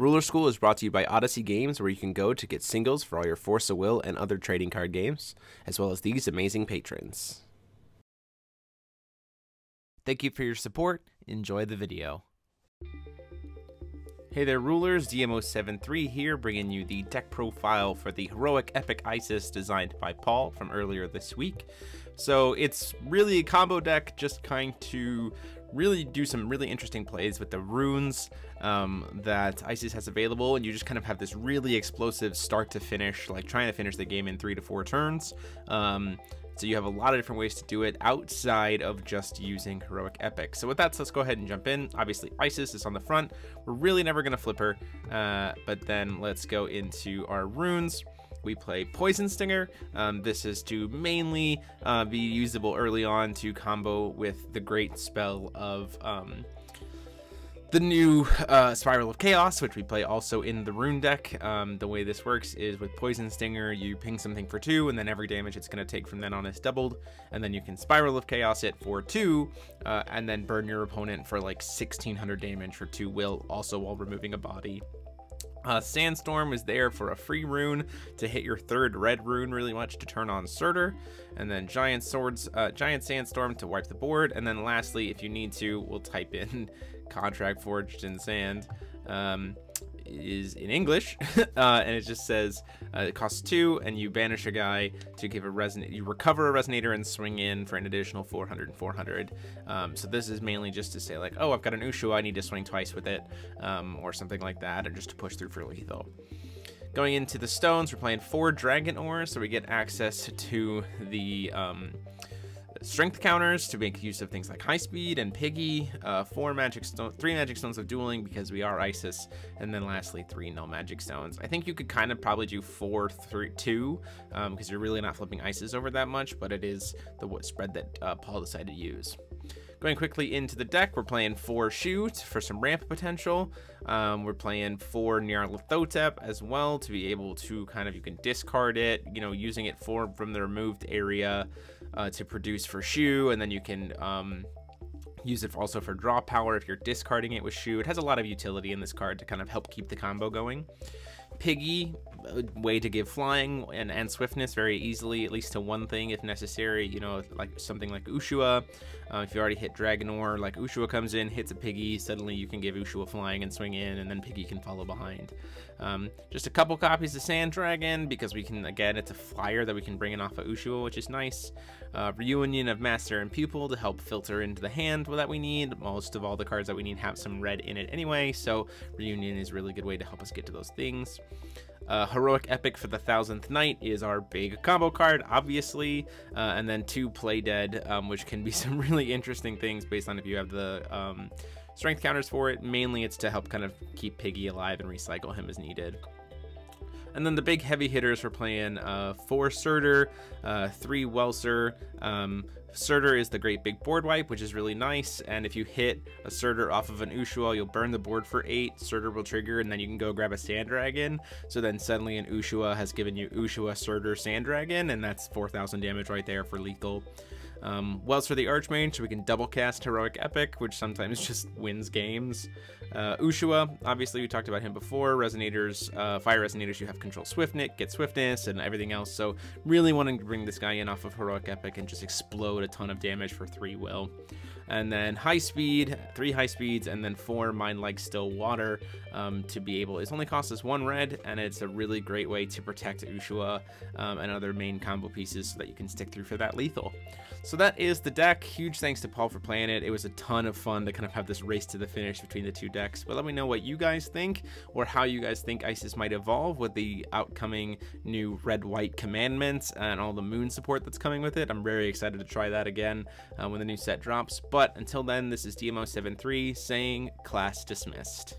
Ruler School is brought to you by Odyssey Games, where you can go to get singles for all your Force of Will and other trading card games, as well as these amazing patrons. Thank you for your support. Enjoy the video. Hey there, Rulers. DMO73 here, bringing you the deck profile for the Heroic Epic Isis designed by Paul from earlier this week. So it's really a combo deck, just trying to really do some really interesting plays with the runes that Isis has available, and you just kind of have this really explosive start to finish, like trying to finish the game in 3 to 4 turns. So you have a lot of different ways to do it outside of just using Heroic Epic. So with that, let's go ahead and jump in. Obviously, Isis is on the front. We're really never going to flip her, but then let's go into our runes. We play Poison Stinger. This is to mainly be usable early on to combo with the great spell of the new Spiral of Chaos, which we play also in the rune deck. The way this works is with Poison Stinger, you ping something for 2, and then every damage it's going to take from then on is doubled, and then you can Spiral of Chaos it for 2, and then burn your opponent for like 1600 damage for 2 will, also while removing a body. Sandstorm is there for a free rune to hit your 3rd red rune really much to turn on Serdar, and then Giant Sandstorm to wipe the board, and then lastly, if you need to, we'll type in Contract Forged in Sand. Is in English, and it just says it costs 2, and you banish a guy to give a resonate. You recover a resonator and swing in for an additional 400 and 400. So this is mainly just to say, like, oh, I've got an Ushua, I need to swing twice with it, or something like that, or just to push through for lethal. Going into the stones, we're playing 4 dragon ores, so we get access to the strength counters to make use of things like high speed and piggy, 3 magic stones of dueling because we are Isis, and then lastly 3 null magic stones. I think you could kind of probably do 4 3 2 because you're really not flipping Isis over that much, but it is the spread that Paul decided to use. Going quickly into the deck, we're playing 4 Shoot for some ramp potential. We're playing 4 Nyarlathotep as well to be able to kind of, you can discard it, you know, using it from the removed area to produce for Shu, and then you can use it also for draw power if you're discarding it with Shu. It has a lot of utility in this card to kind of help keep the combo going. Piggy, a way to give flying and swiftness very easily, at least to one thing if necessary, you know, like something like Ushua. If you already hit Dragonor, like Ushua comes in, hits a Piggy, suddenly you can give Ushua flying and swing in, and then Piggy can follow behind. Just a couple copies of Sand Dragon, because we can, again, it's a flyer that we can bring in off of Ushua, which is nice. Reunion of Master and Pupil to help filter into the hand that we need. Most of all the cards that we need have some red in it anyway, so Reunion is a really good way to help us get to those things. Heroic Epic for the 1000th Night is our big combo card, obviously, and then 2 Play Dead, which can be some really interesting things based on if you have the strength counters for it. Mainly it's to help kind of keep Piggy alive and recycle him as needed. And then the big heavy hitters, we're playing 4 Serdar, 3 Welser. Serdar is the great big board wipe, which is really nice, and if you hit a Serdar off of an Ushua, you'll burn the board for 8, Serdar will trigger, and then you can go grab a Sand Dragon, so then suddenly an Ushua has given you Ushua, Serdar, Sand Dragon, and that's 4000 damage right there for lethal. Wells for the Archmage, so we can double cast Heroic Epic, which sometimes just wins games. Ushua, obviously we talked about him before. Resonators, Fire Resonators, you have control Swiftness, get Swiftness, and everything else, so really wanting to bring this guy in off of Heroic Epic and just explode a ton of damage for 3 will. And then high speed, 3 high speeds, and then 4 Mind Like Still Water to be able, it only costs us 1 red, and it's a really great way to protect Ushua and other main combo pieces so that you can stick through for that lethal. So that is the deck. Huge thanks to Paul for playing it. It was a ton of fun to kind of have this race to the finish between the 2 decks, but let me know what you guys think, or how you guys think Isis might evolve with the outcoming new red-white commandments and all the moon support that's coming with it. I'm very excited to try that again when the new set drops. But until then, this is DMO73 saying class dismissed.